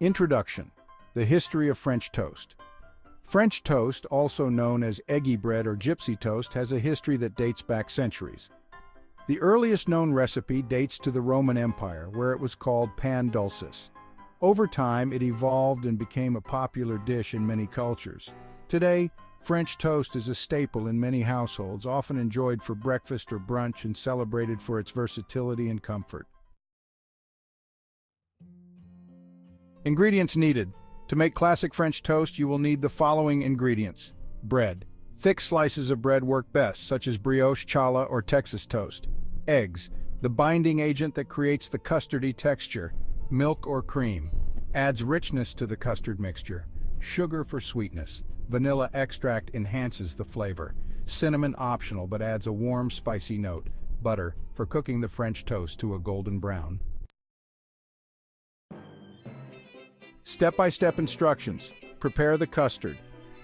Introduction: The history of French toast. French toast, also known as eggy bread or gypsy toast, has a history that dates back centuries. The earliest known recipe dates to the Roman Empire, where it was called pan dulcis. Over time, it evolved and became a popular dish in many cultures. Today, French toast is a staple in many households, often enjoyed for breakfast or brunch and celebrated for its versatility and comfort. Ingredients needed. To make classic French toast, you will need the following ingredients. Bread. Thick slices of bread work best, such as brioche, challah, or Texas toast. Eggs, the binding agent that creates the custardy texture. Milk or cream, adds richness to the custard mixture. Sugar for sweetness. Vanilla extract enhances the flavor. Cinnamon optional but adds a warm, spicy note. Butter, for cooking the French toast to a golden brown. Step-by-step instructions. Prepare the custard.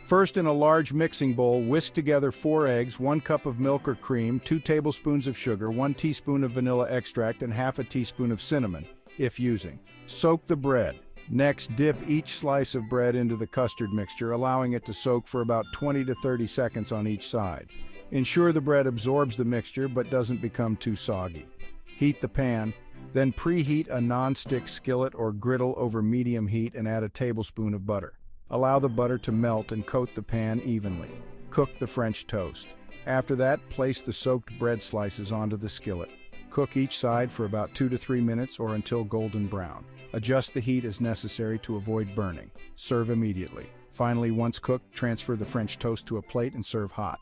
First, in a large mixing bowl, whisk together 4 eggs, 1 cup of milk or cream, 2 tablespoons of sugar, 1 teaspoon of vanilla extract, and half a teaspoon of cinnamon, if using. Soak the bread. Next, dip each slice of bread into the custard mixture, allowing it to soak for about 20 to 30 seconds on each side. Ensure the bread absorbs the mixture but doesn't become too soggy. Heat the pan. Then preheat a non-stick skillet or griddle over medium heat and add a tablespoon of butter. Allow the butter to melt and coat the pan evenly. Cook the French toast. After that, place the soaked bread slices onto the skillet. Cook each side for about 2 to 3 minutes or until golden brown. Adjust the heat as necessary to avoid burning. Serve immediately. Finally, once cooked, transfer the French toast to a plate and serve hot.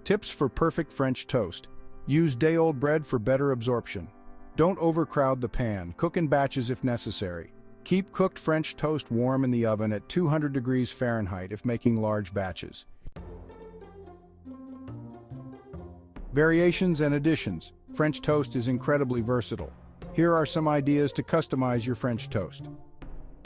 Tips for perfect French toast. Use day-old bread for better absorption. Don't overcrowd the pan. Cook in batches if necessary. Keep cooked French toast warm in the oven at 200 degrees Fahrenheit if making large batches. Variations and additions. French toast is incredibly versatile. Here are some ideas to customize your French toast.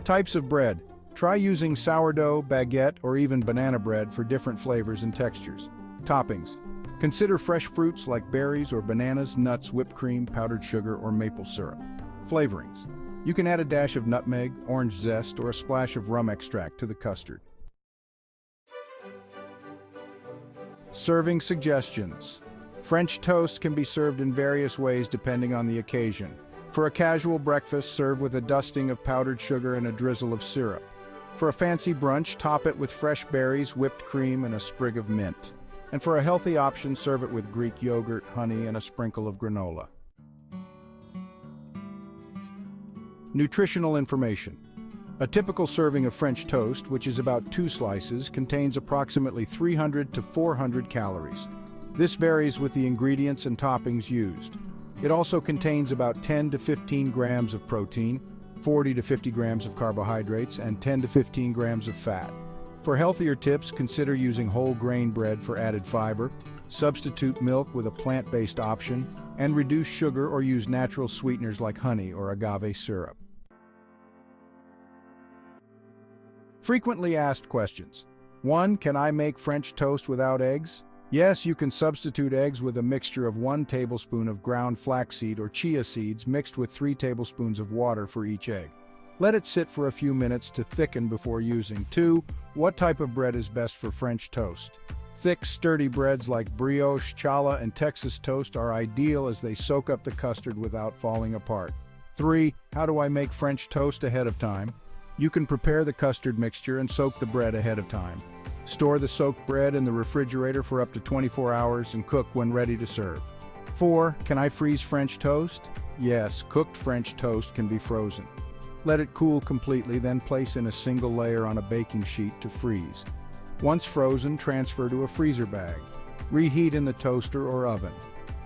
Types of bread. Try using sourdough, baguette, or even banana bread for different flavors and textures. Toppings. Consider fresh fruits like berries or bananas, nuts, whipped cream, powdered sugar, or maple syrup. Flavorings. You can add a dash of nutmeg, orange zest, or a splash of rum extract to the custard. Serving suggestions. French toast can be served in various ways depending on the occasion. For a casual breakfast, serve with a dusting of powdered sugar and a drizzle of syrup. For a fancy brunch, top it with fresh berries, whipped cream, and a sprig of mint. And for a healthy option, serve it with Greek yogurt, honey, and a sprinkle of granola. Nutritional information. A typical serving of French toast, which is about 2 slices, contains approximately 300 to 400 calories. This varies with the ingredients and toppings used. It also contains about 10 to 15 grams of protein, 40 to 50 grams of carbohydrates, and 10 to 15 grams of fat. For healthier tips, consider using whole grain bread for added fiber, substitute milk with a plant-based option, and reduce sugar or use natural sweeteners like honey or agave syrup. Frequently asked questions. 1. Can I make French toast without eggs? Yes, you can substitute eggs with a mixture of 1 tablespoon of ground flaxseed or chia seeds mixed with 3 tablespoons of water for each egg. Let it sit for a few minutes to thicken before using. 2. What type of bread is best for French toast? Thick, sturdy breads like brioche, challah, and Texas toast are ideal as they soak up the custard without falling apart. 3. How do I make French toast ahead of time? You can prepare the custard mixture and soak the bread ahead of time. Store the soaked bread in the refrigerator for up to 24 hours and cook when ready to serve. 4. Can I freeze French toast? Yes, cooked French toast can be frozen. Let it cool completely, then place in a single layer on a baking sheet to freeze. Once frozen, transfer to a freezer bag. Reheat in the toaster or oven.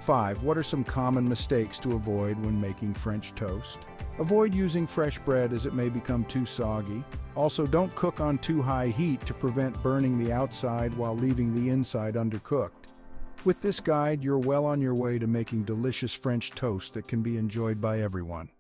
5. What are some common mistakes to avoid when making French toast? Avoid using fresh bread as it may become too soggy. Also, don't cook on too high heat to prevent burning the outside while leaving the inside undercooked. With this guide, you're well on your way to making delicious French toast that can be enjoyed by everyone.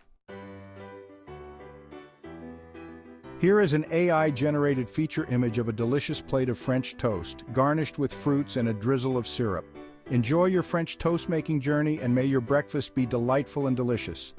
Here is an AI-generated feature image of a delicious plate of French toast, garnished with fruits and a drizzle of syrup. Enjoy your French toast making journey and may your breakfast be delightful and delicious.